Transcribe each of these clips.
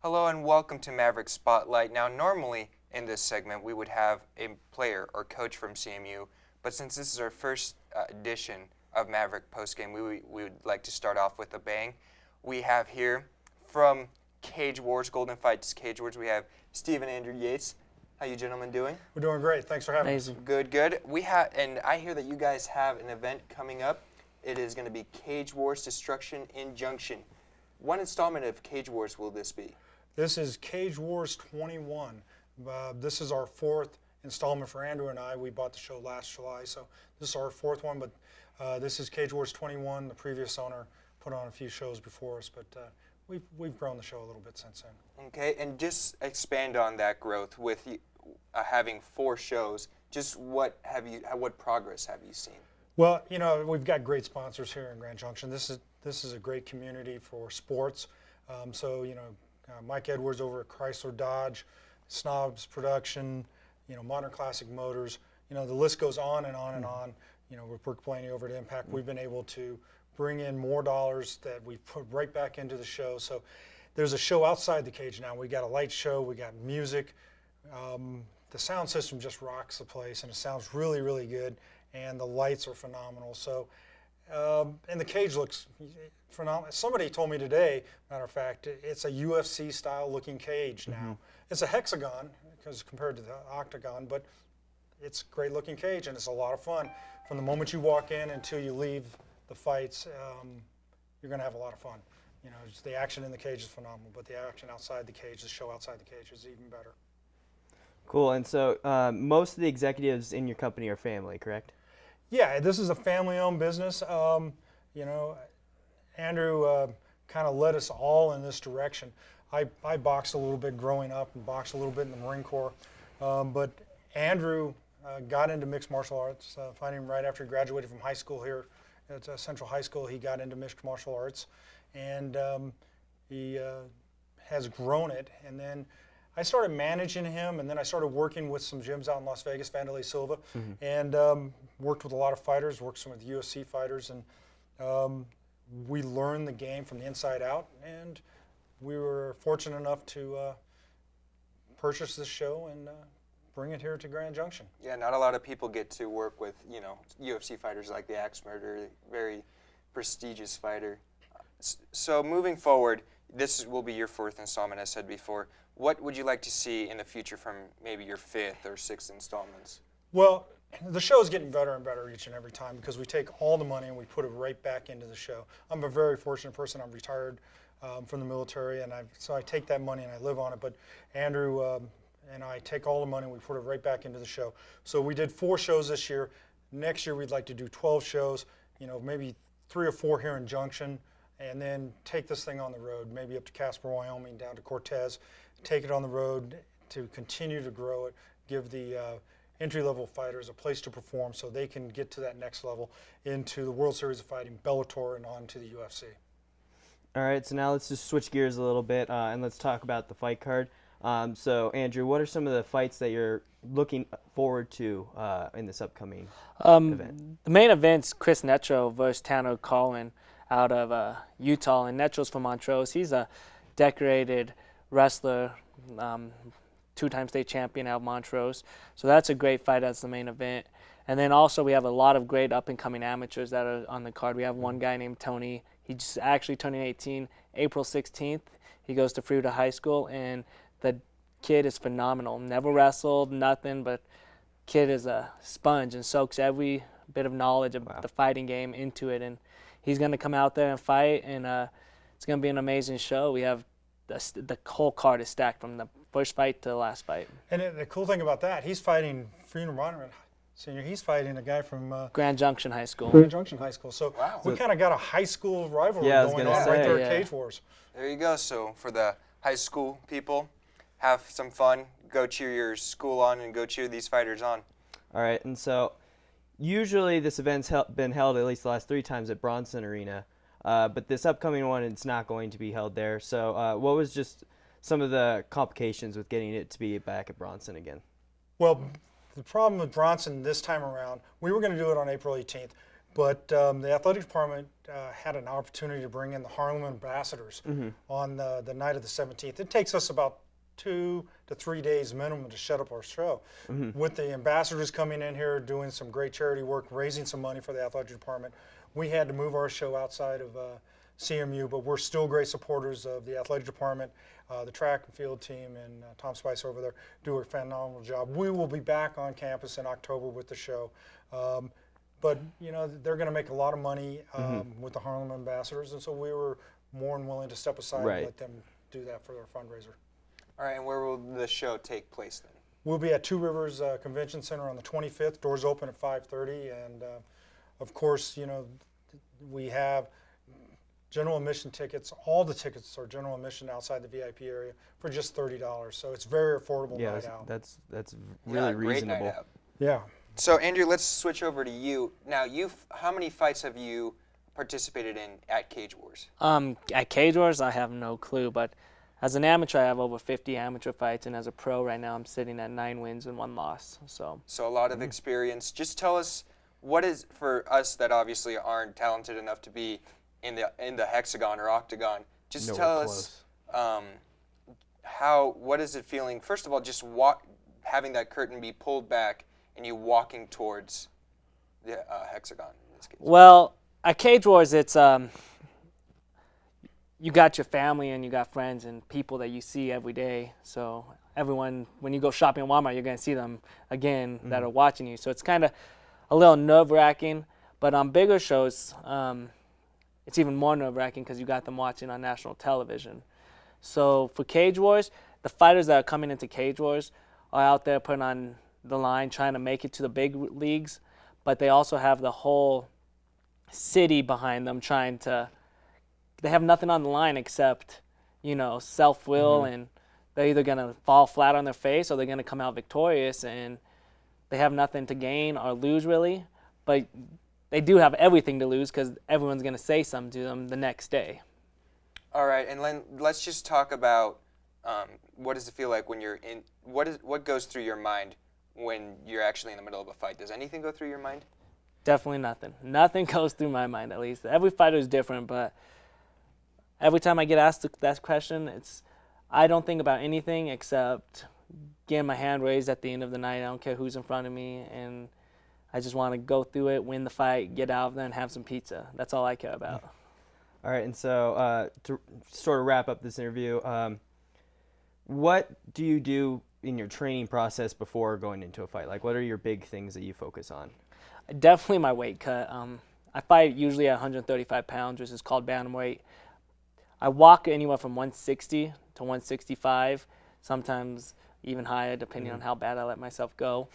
Hello and welcome to Maverick Spotlight. Now, normally in this segment we would have a player or coach from CMU, but since this is our first edition of Maverick Postgame, we would like to start off with a bang. We have here from Cage Wars, Golden Fights Cage Wars, we have Steve and Andrew Yates. How you gentlemen doing? We're doing great. Thanks for having us. Good, good. And I hear that you guys have an event coming up. It is going to be Cage Wars Destruction Injunction. What installment of Cage Wars will this be? This is Cage Wars 21. This is our fourth installment for Andrew and I. We bought the show last July, so this is our fourth one, but this is Cage Wars 21. The previous owner put on a few shows before us, but we've grown the show a little bit since then. Okay, and just expand on that growth with having 4 shows. Just what progress have you seen? Well, you know, we've got great sponsors here in Grand Junction. This is a great community for sports. So, you know, Mike Edwards over at Chrysler Dodge, Snobs Production, you know, Modern Classic Motors. You know, the list goes on and on and on. You know, with Brooke Blaney over at Impact, we've been able to bring in more dollars that we put right back into the show. So there's a show outside the cage now. We got a light show, we got music. The sound system just rocks the place, and it sounds really, really good. And the lights are phenomenal. So, and the cage looks phenomenal. Somebody told me today, matter of fact, it's a UFC style looking cage now. It's a hexagon because compared to the octagon, but it's a great looking cage and it's a lot of fun. From the moment you walk in until you leave the fights, you're going to have a lot of fun. You know, just the action in the cage is phenomenal, but the action outside the cage, the show outside the cage, is even better. Cool. And so most of the executives in your company are family, correct? Yeah, this is a family-owned business. You know, Andrew kind of led us all in this direction. I boxed a little bit growing up and boxed a little bit in the Marine Corps, but Andrew got into mixed martial arts fighting right after he graduated from high school here at Central High School. He got into mixed martial arts, and he has grown it. And then I started managing him, and then I started working with some gyms out in Las Vegas, Vanderlei Silva, and worked with a lot of fighters, worked some with UFC fighters, and we learned the game from the inside out, and we were fortunate enough to purchase this show and bring it here to Grand Junction. Yeah, not a lot of people get to work with, you know, UFC fighters like the Axe Murderer, very prestigious fighter. So moving forward, this will be your 4th installment, as said before. What would you like to see in the future from maybe your 5th or 6th installments? Well, the show is getting better and better each and every time because we take all the money and we put it right back into the show. I'm a very fortunate person. I'm retired from the military, and so I take that money and I live on it. But Andrew and I take all the money and we put it right back into the show. So we did 4 shows this year. Next year we'd like to do 12 shows, you know, maybe 3 or 4 here in Junction, and then take this thing on the road, maybe up to Casper, Wyoming, down to Cortez, take it on the road to continue to grow it, give the entry-level fighters a place to perform so they can get to that next level into the World Series of Fighting, Bellator, and on to the UFC. All right, so now let's just switch gears a little bit and let's talk about the fight card. So, Andrew, what are some of the fights that you're looking forward to in this upcoming event? The main event's Chris Netro versus Tanner Collin out of Utah, and Netro's from Montrose. He's a decorated wrestler, 2-time state champion out of Montrose. So that's a great fight as the main event. And then also we have a lot of great up-and-coming amateurs that are on the card. We have one guy named Tony. He's just actually turning 18 April 16th. He goes to Fruita High School, and the kid is phenomenal. Never wrestled, nothing, but kid is a sponge and soaks every bit of knowledge of the fighting game into it. And he's going to come out there and fight, and it's going to be an amazing show. We have the whole card is stacked from the first fight to the last fight. And the cool thing about that, he's fighting Freedom Runner Senior. He's fighting a guy from Grand Junction High School. Grand Junction High School. So we kind of got a high school rivalry going on right there at Cage Wars. There you go. So for the high school people, have some fun. Go cheer your school on and go cheer these fighters on. All right, and so usually this event's been held at least the last 3 times at Bronson Arena, but this upcoming one, it's not going to be held there. So what was just some of the complications with getting it to be back at Bronson again? Well, the problem with Bronson this time around, we were going to do it on April 18th, But the athletic department had an opportunity to bring in the Harlem ambassadors on the night of the 17th. It takes us about 2 to 3 days minimum to shut up our show. With the ambassadors coming in here doing some great charity work, raising some money for the athletic department, we had to move our show outside of CMU, but we're still great supporters of the athletic department. The track and field team and Tom Spice over there do a phenomenal job. We will be back on campus in October with the show. But, you know, they're going to make a lot of money with the Harlem ambassadors, and so we were more than willing to step aside and let them do that for their fundraiser. All right, and where will the show take place then? We'll be at Two Rivers Convention Center on the 25th. Doors open at 5:30, and of course, you know, we have general admission tickets. All the tickets are general admission outside the VIP area for just $30. So it's very affordable night out. That's really great reasonable. night out. Yeah. So Andrew, let's switch over to you. Now, how many fights have you participated in at Cage Wars? At Cage Wars, I have no clue, but as an amateur, I have over 50 amateur fights, and as a pro right now, I'm sitting at 9 wins and 1 loss. So a lot of experience. Just tell us, what is, for us that obviously aren't talented enough to be in the hexagon or octagon, just tell us what is it feeling? First of all, just having that curtain be pulled back and you walking towards the hexagon in this case. Well, at Cage Wars, it's you got your family and you got friends and people that you see every day. So everyone, when you go shopping at Walmart, you're going to see them again that are watching you. So it's kind of a little nerve-wracking. But on bigger shows, it's even more nerve-wracking because you got them watching on national television. So for Cage Wars, the fighters that are coming into Cage Wars are out there putting on the line, trying to make it to the big leagues, but they also have the whole city behind them they have nothing on the line except, you know, self-will, and they're either going to fall flat on their face or they're going to come out victorious, and they have nothing to gain or lose really, but they do have everything to lose because everyone's going to say something to them the next day. All right, and let's just talk about what does it feel like when you're in, what goes through your mind when you're actually in the middle of a fight? Does anything go through your mind? Definitely nothing. Nothing goes through my mind, at least. Every fighter is different, but every time I get asked that question, I don't think about anything except getting my hand raised at the end of the night. I don't care who's in front of me, and I just want to go through it, win the fight, get out of there, and have some pizza. That's all I care about. All right, and so to sort of wrap up this interview, what do you do in your training process before going into a fight? Like, what are your big things that you focus on? Definitely my weight cut. I fight usually at 135 pounds, which is called bantamweight. I walk anywhere from 160 to 165, sometimes even higher, depending on how bad I let myself go.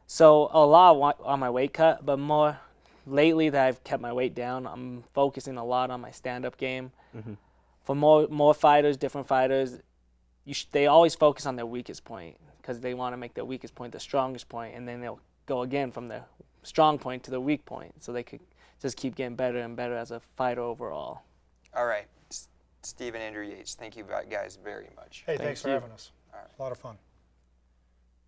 So a lot on my weight cut, but more lately that I've kept my weight down, I'm focusing a lot on my stand-up game. For more fighters, different fighters, they always focus on their weakest point because they want to make their weakest point the strongest point, and then they'll go again from their strong point to the weak point, so they could just keep getting better and better as a fighter overall. All right, Steve and Andrew Yates, thank you guys very much. Hey, thanks for having us. All right. A lot of fun.